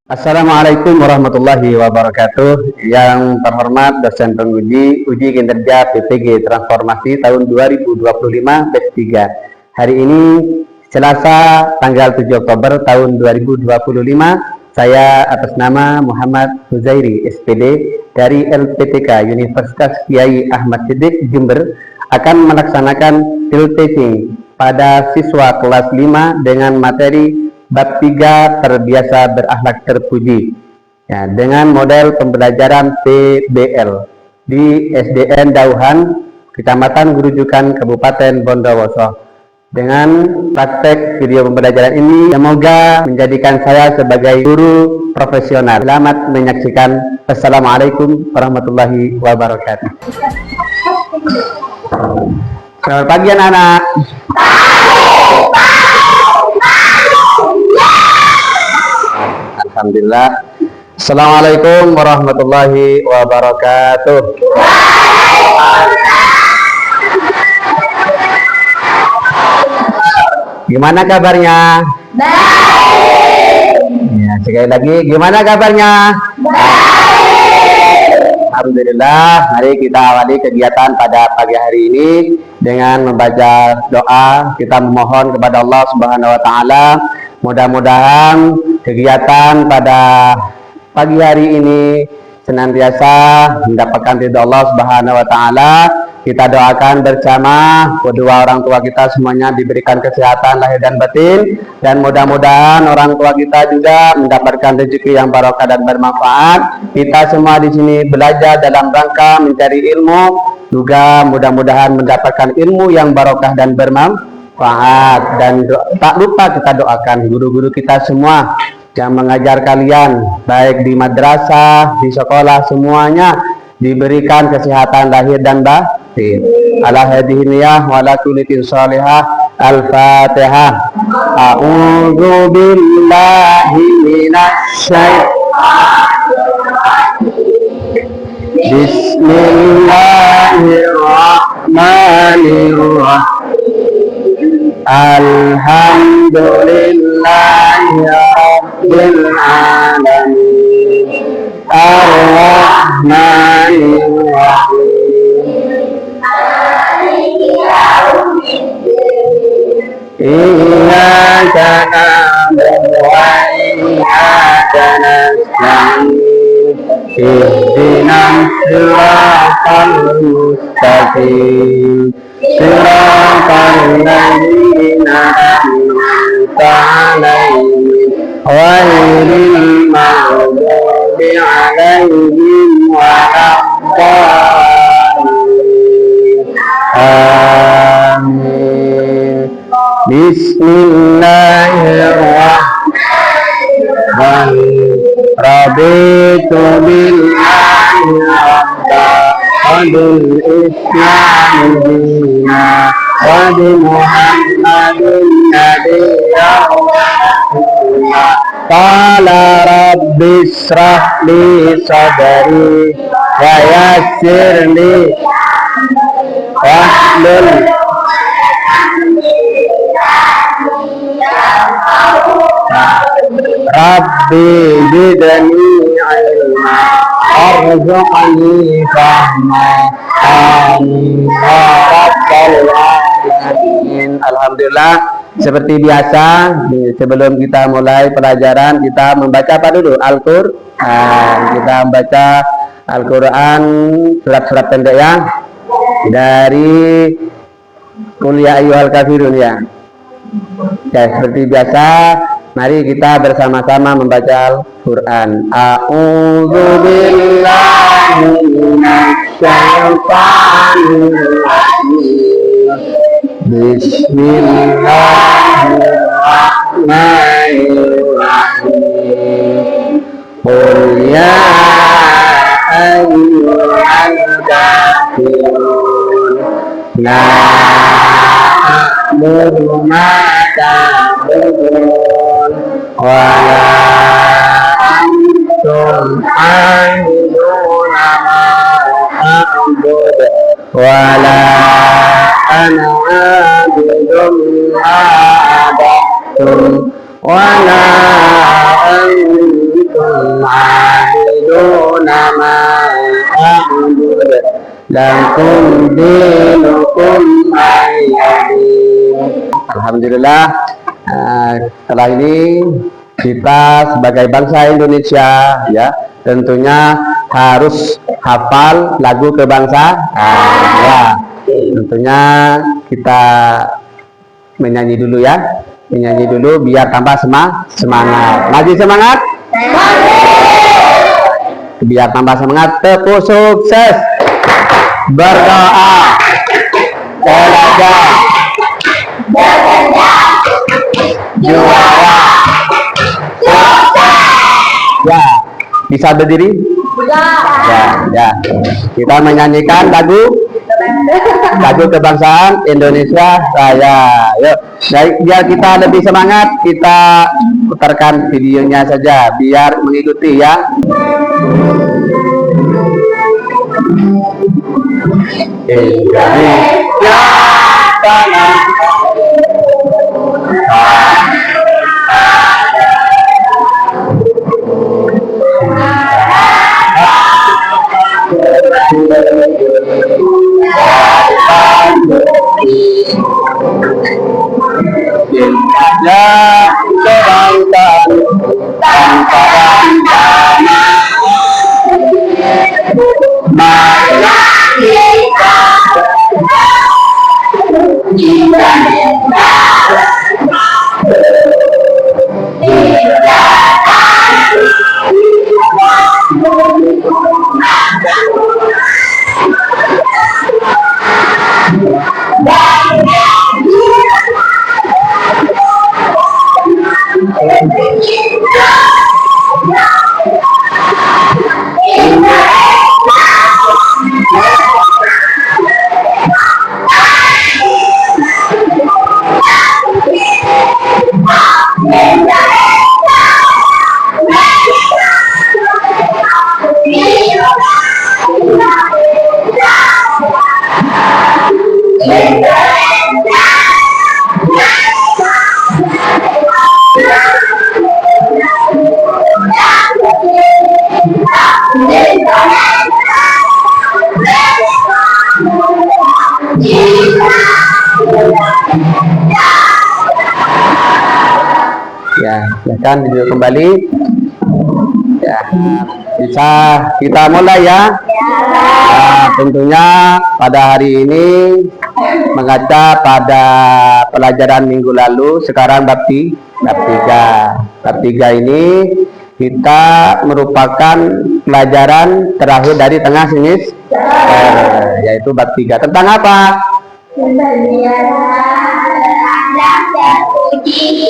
Assalamualaikum warahmatullahi wabarakatuh. Yang terhormat dosen penguji uji kinerja PPG Transformasi tahun 2025 batch 3. Hari ini Selasa tanggal 7 Oktober tahun 2025, saya atas nama Muhammad Huzairi SPD dari LPTK Universitas Kiai Ahmad Siddiq Jember akan melaksanakan field testing pada siswa kelas 5 dengan materi Bab 3 terbiasa berakhlak terpuji ya, dengan model pembelajaran PBL di SDN Dauhan, Kecamatan Grujukan, Kabupaten Bondowoso. Dengan praktek video pembelajaran ini semoga menjadikan saya sebagai guru profesional. Selamat menyaksikan. Assalamualaikum warahmatullahi wabarakatuh. Selamat pagi anak-anak. Alhamdulillah. Assalamualaikum warahmatullahi wabarakatuh. Gimana kabarnya? Baik. Ya, sekali lagi, gimana kabarnya? Baik. Alhamdulillah. Mari kita awali kegiatan pada pagi hari ini dengan membaca doa. Kita memohon kepada Allah Subhanahu wa taala, mudah-mudahan kegiatan pada pagi hari ini senantiasa mendapatkan ridha Allah Subhanahu wa taala. Kita doakan bersama kedua orang tua kita semuanya diberikan kesehatan lahir dan batin, dan mudah-mudahan orang tua kita juga mendapatkan rezeki yang barokah dan bermanfaat. Kita semua di sini belajar dalam rangka mencari ilmu, juga mudah-mudahan mendapatkan ilmu yang barokah dan bermanfaat. Dan tak lupa kita doakan guru-guru kita semua yang mengajar kalian, baik di madrasah, di sekolah, semuanya diberikan kesehatan lahir dan batin. Ala hadhihi niyah wa ala kulli salihah. Al-Fatihah. A'udzu billahi minasy Bismillahirrahmanirrahim. Alhamdulillahi rabbil alamin. Ar-Rahmanir-Rahim. Iyyaka na'budu wa iyyaka nasta'in. Ihdinas siratal mustaqim. Siratal ladzina an'amta 'alaihim ghairil maghdubi 'alaihim waladdallin. Amin. Bismillahirrahmanirrahim. Raditu billahi rabban wa bil islami dinan wa bi Muhammadin nabiyyan wa rasulullah. Qala rabbi shrah li sadri wa yassir li wahlul Rabbi zidni ilma warzuqni fahma. Amin ya rabbal alamin. Alhamdulillah, seperti biasa sebelum kita mulai pelajaran kita membaca apa dulu? Al-Qur'an. Kita membaca Al-Qur'an surat-surat pendek ya, dari Qul ya ayyuhal kafirun ya. Ya, seperti biasa, mari kita bersama-sama membaca Al-Quran. A'udzu billahi minasy syaithanir rajim. Bismillahirrahmanirrahim. Qul ya ayyuhal kafirun la a'budu ma ta'budun wa la antum 'abiduna ma a'budu wa la ana 'abidun ma 'abadtum wa la antum lakum dinukum waliyadin. Alhamdulillah, setelah ini kita sebagai bangsa Indonesia ya tentunya harus hafal lagu kebangsaan. Ya, tentunya kita menyanyi dulu ya, menyanyi dulu biar tambah semangat. Lagi semangat? Biar tambah semangat, tepuk sukses. Berdoa, belajar, juara. Ya, bisa berdiri? Ya. Kita menyanyikan lagu kebangsaan Indonesia Raya. Yuk, biar kita lebih semangat, kita putarkan videonya saja biar mengikuti ya. Indonesia tanah ya kebangsaan tanpa rencana marilah kita ya, silakan video kembali ya, bisa kita mulai ya. Nah, tentunya pada hari ini mengaca pada pelajaran minggu lalu, sekarang bab 3. Bab 3 ini kita merupakan pelajaran terakhir dari tengah semester, yaitu bab 3 tentang apa?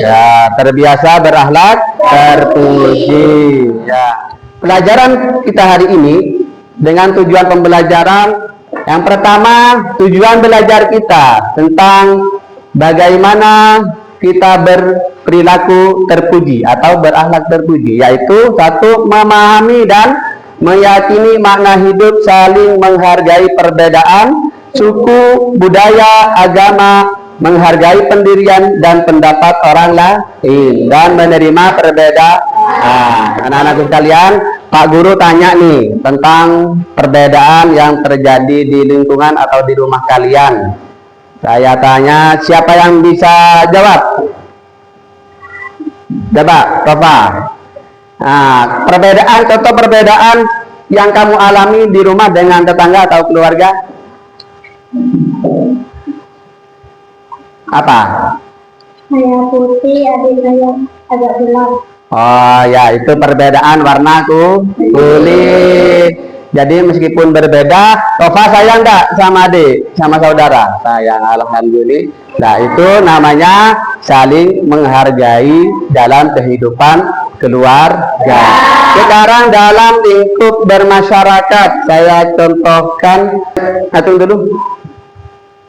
Ya, terbiasa berakhlak terpuji. Ya, pelajaran kita hari ini dengan tujuan pembelajaran yang pertama, tujuan belajar kita tentang bagaimana kita berperilaku terpuji atau berakhlak terpuji, yaitu satu, memahami dan meyakini makna hidup, saling menghargai perbedaan suku, budaya, agama, menghargai pendirian dan pendapat orang lain, dan menerima perbedaan. Anak-anakku sekalian, Pak Guru tanya nih tentang perbedaan yang terjadi di lingkungan atau di rumah kalian. Saya tanya, siapa yang bisa jawab? Coba, Profa. Contoh perbedaan yang kamu alami di rumah dengan tetangga atau keluarga? Apa? Saya putih, adik saya agak gelap. Oh ya, itu perbedaan warna kulit. Jadi meskipun berbeda, Tova sayang enggak sama adik, sama saudara? Sayang, alhamdulillah. Nah, itu namanya saling menghargai dalam kehidupan keluarga. Sekarang dalam lingkup bermasyarakat, saya contohkan, atung dulu.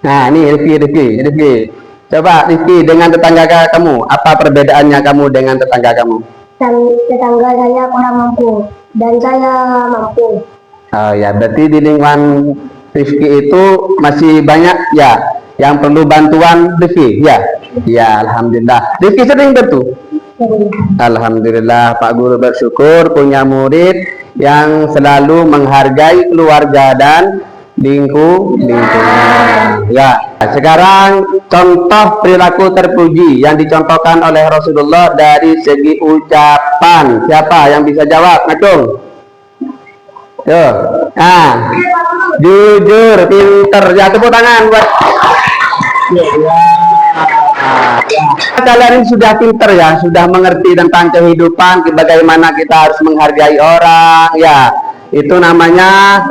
Nah, ini Rifki. Coba Rifki, dengan tetangga kamu, apa perbedaannya kamu dengan tetangga kamu? Tetangga saya kurang mampu dan saya mampu. Oh ya, berarti di lingkungan Rifki itu masih banyak ya yang perlu bantuan Rifki, ya? Ya, alhamdulillah. Rifki sering bantu? Alhamdulillah, Pak Guru bersyukur punya murid yang selalu menghargai keluarga dan lingkungan. Ya, sekarang contoh perilaku terpuji yang dicontohkan oleh Rasulullah dari segi ucapan. Siapa yang bisa jawab? Ngacung. Tuh. Nah, jujur, pinter. Ya, tepuk tangan buat. Kalian ini sudah pinter ya, sudah mengerti tentang kehidupan, bagaimana kita harus menghargai orang. Ya, itu namanya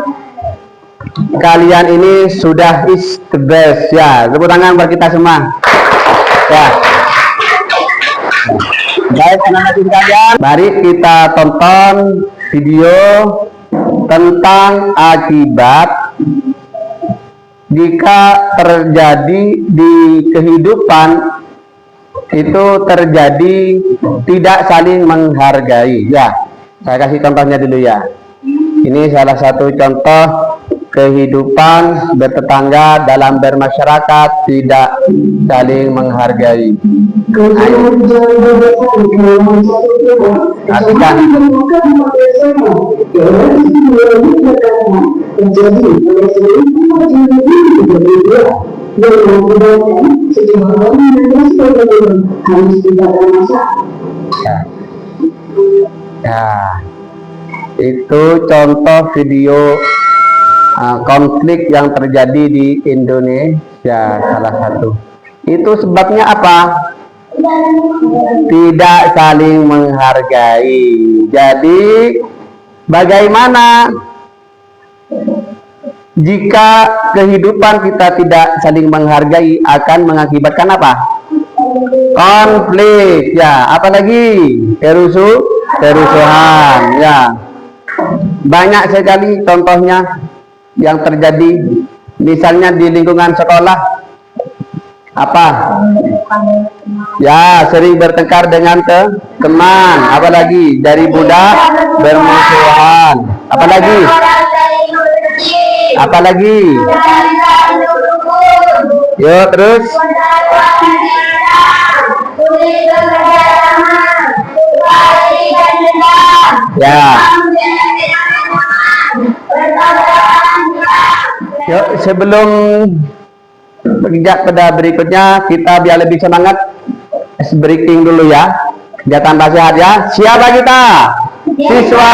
kalian ini sudah is the best ya. Tepuk tangan buat kita semua. Ya. Baik anak-anak sekalian, mari kita tonton video tentang akibat jika terjadi di kehidupan itu terjadi tidak saling menghargai. Ya, saya kasih contohnya dulu ya. Ini salah satu contoh kehidupan bertetangga dalam bermasyarakat tidak saling menghargai. Artikan. Ya, itu contoh video konflik yang terjadi di Indonesia salah satu. Itu sebabnya apa? Tidak saling menghargai. Jadi bagaimana jika kehidupan kita tidak saling menghargai akan mengakibatkan apa? Konflik. Ya, apalagi kerusuhan. Ya, banyak sekali contohnya yang terjadi, misalnya di lingkungan sekolah. Apa? Ya, sering bertengkar dengan teman. Apalagi dari budak bermusuhan. Apalagi? Apalagi? Yuk terus. Ya. Yuk, sebelum berpijak pada berikutnya, kita biar lebih semangat, breaking dulu ya. Dia tambah sehat ya. Siapa kita? Siswa.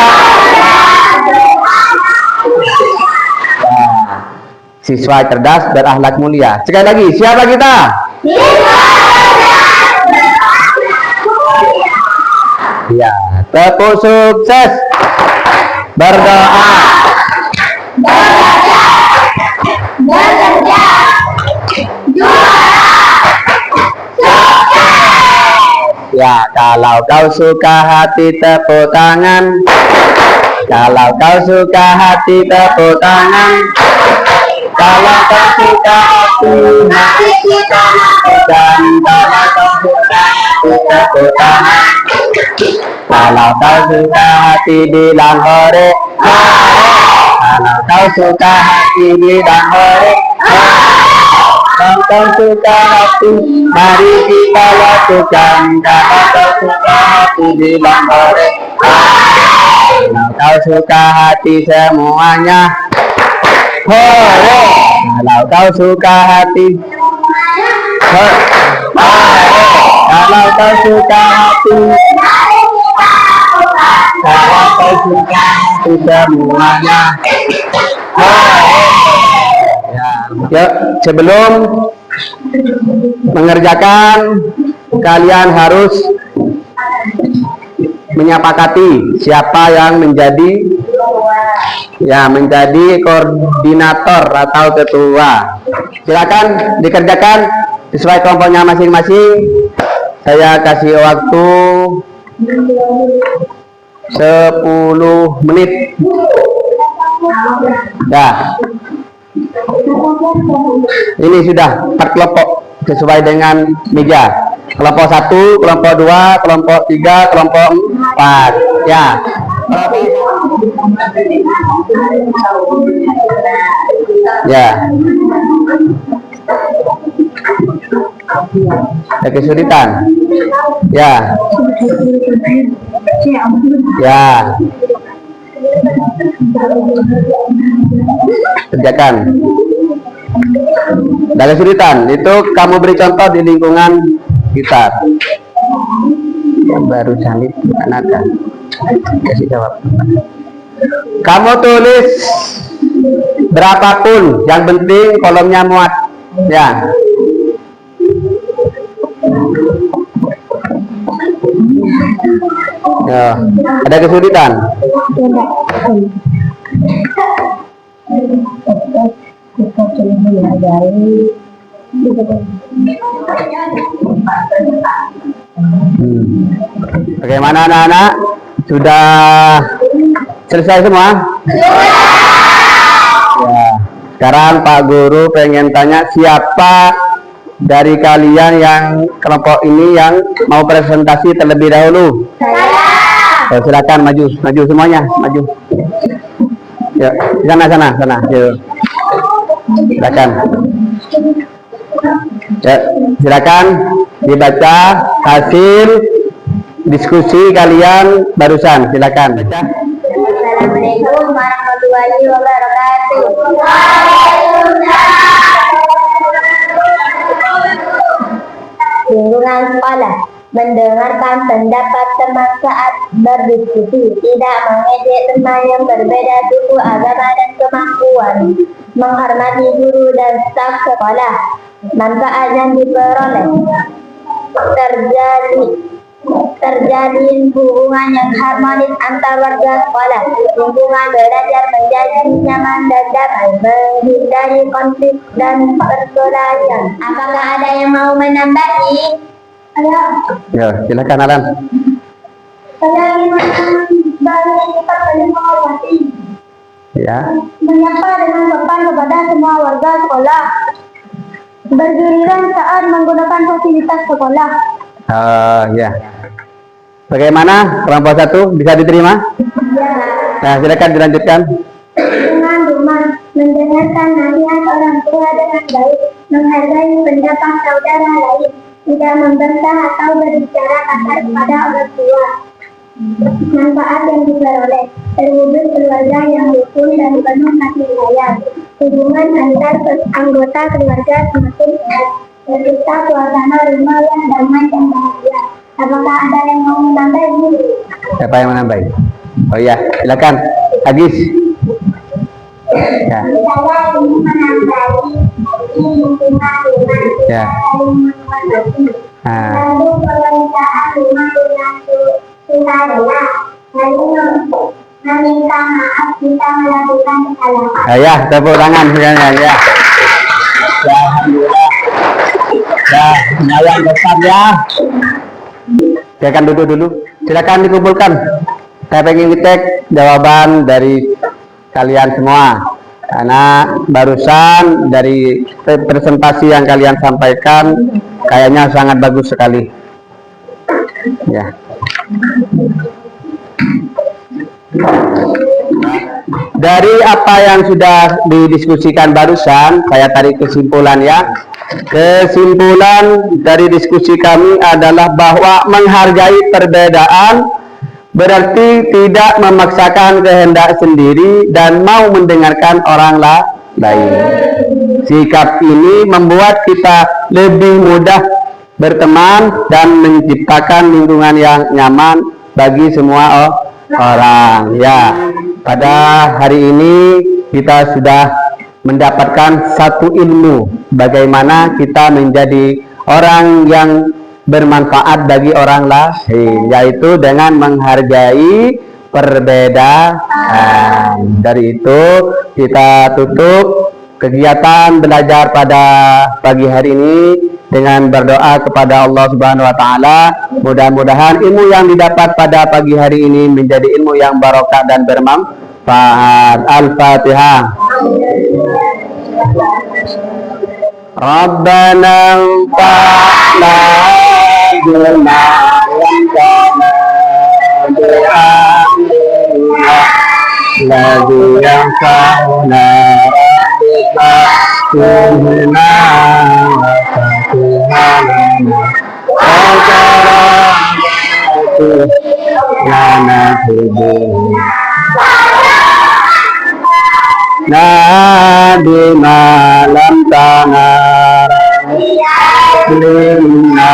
Siswa cerdas berakhlak mulia. Sekali lagi, siapa kita? Ya, tepuk sukses. Berdoa. Bekerja. Ya, kalau kau suka hati tepuk tangan. Kalau kau suka hati tepuk tangan. Kalau kau suka hati kita lakukan. Kalau kau suka hati tepuk tangan. Kalau kau suka hati bilang hore. Kalau kau suka hati bilang hore. Kalau kau suka hati, mari kita lakukan. Kalau kau suka hati bilang hore. Kalau kau suka hati semuanya hore. Kalau kau suka hati hore. Kalau kau suka hati, kalau kau suka hati semuanya hore. Ya, sebelum mengerjakan, kalian harus menyepakati siapa yang menjadi koordinator atau ketua. Silakan dikerjakan sesuai kelompoknya masing-masing. Saya kasih waktu 10 menit. Ya. Ini sudah 4 kelompok sesuai dengan meja. Kelompok 1, kelompok 2, kelompok 3, kelompok 4. Ya. Ya. Ada kesulitan. Ya. Ya. Kerjakan. Ada kesulitan, itu kamu beri contoh di lingkungan kita. Yang baru salib manakah? Kasih jawab. Kamu tulis berapapun, yang penting kolomnya muat. Ya. Ya. Ada kesulitan? Bagaimana anak-anak? Sudah selesai semua? Ya. Sekarang Pak Guru pengen tanya, siapa dari kalian yang kelompok ini yang mau presentasi terlebih dahulu? Ya, silakan maju semuanya, maju. Ya, sana. Yuk. Silakan. Ya, silakan dibaca hasil diskusi kalian barusan. Silakan baca. Assalamualaikum warahmatullahi wabarakatuh. Lingkungan sekolah mendengarkan pendapat teman saat berdiskusi, tidak mengejek teman yang berbeda suku, agama, dan kemampuan, menghormati guru dan staf sekolah. Manfaat yang diperoleh: terjalin hubungan yang harmonis antar warga sekolah, lingkungan belajar menjadi nyaman dan damai, menghindari konflik dan perkelahian. Apakah ada yang mau menambahi? Ya, silakan Alan. Saya ingin menambahkan kita saling menghormati. Ya. Menyapa dengan sopan kepada semua warga sekolah. Bergiliran saat menggunakan fasilitas sekolah. Ya. Bagaimana kelompok 1 bisa diterima? Ya. Nah, silakan dilanjutkan. Dengan rumah, mendengarkan nasihat orang tua dengan baik, menghargai pendapat saudara lain, tidak membantah atau berbicara kasar kepada orang tua. Manfaat yang diperoleh: terwujud keluarga yang rukun dan penuh kasih sayang. Hubungan antar anggota keluarga semakin erat, tercipta suasana rumah yang damai dan bahagia. Apakah ada yang mau menambahi? Siapa yang menambahi? Oh iya, silakan Agis. Ya. Saya ingin menambahi lingkungan rumah Ya. saling menghormati. Nah. Lalu pemerintahan rumah dengan sukarela, lalu meminta maaf jika melakukan kesalahan. Ya, tepuk tangan semuanya ya. Ya, alhamdulillah. Ya, lumayan besar ya. Silakan duduk dulu. Silakan dikumpulkan. Saya pengen ngecek jawaban dari kalian semua. Karena barusan dari presentasi yang kalian sampaikan kayaknya sangat bagus sekali. Ya. Dari apa yang sudah didiskusikan barusan, saya tarik kesimpulan ya. Kesimpulan dari diskusi kami adalah bahwa menghargai perbedaan berarti tidak memaksakan kehendak sendiri dan mau mendengarkan orang lain. Sikap ini membuat kita lebih mudah berteman dan menciptakan lingkungan yang nyaman bagi semua orang. Ya, pada hari ini kita sudah mendapatkan satu ilmu bagaimana kita menjadi orang yang bermanfaat bagi orang lain, yaitu dengan menghargai perbedaan. Dari itu kita tutup kegiatan belajar pada pagi hari ini dengan berdoa kepada Allah Subhanahu wa taala. Mudah-mudahan ilmu yang didapat pada pagi hari ini menjadi ilmu yang barokah dan bermanfaat. Al-Fatihah. Rabbana anfa'na bima 'allamtana bi'ilmina alladzi yanfa'una rabbika tuhna wa fatihana wa lana hidayah. bima lam tanara lina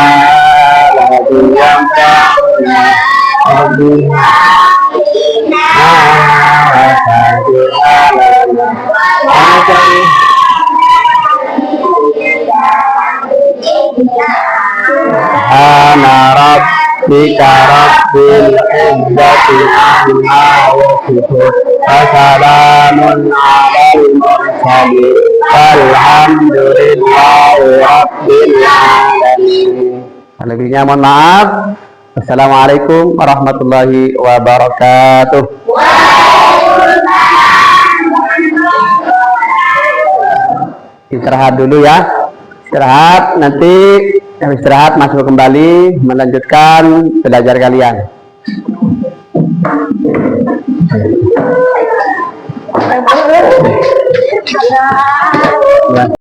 lagi yang ta'una abina ana rabbika rabbil izzati amma yasifun assalamun alal mursalin walhamdulillahi rabbil alamin. Lebihnya mohon maaf. Assalamualaikum warahmatullahi wabarakatuh. Istirahat dulu ya. Istirahat, nanti istirahat masuk kembali melanjutkan belajar kalian. Ya.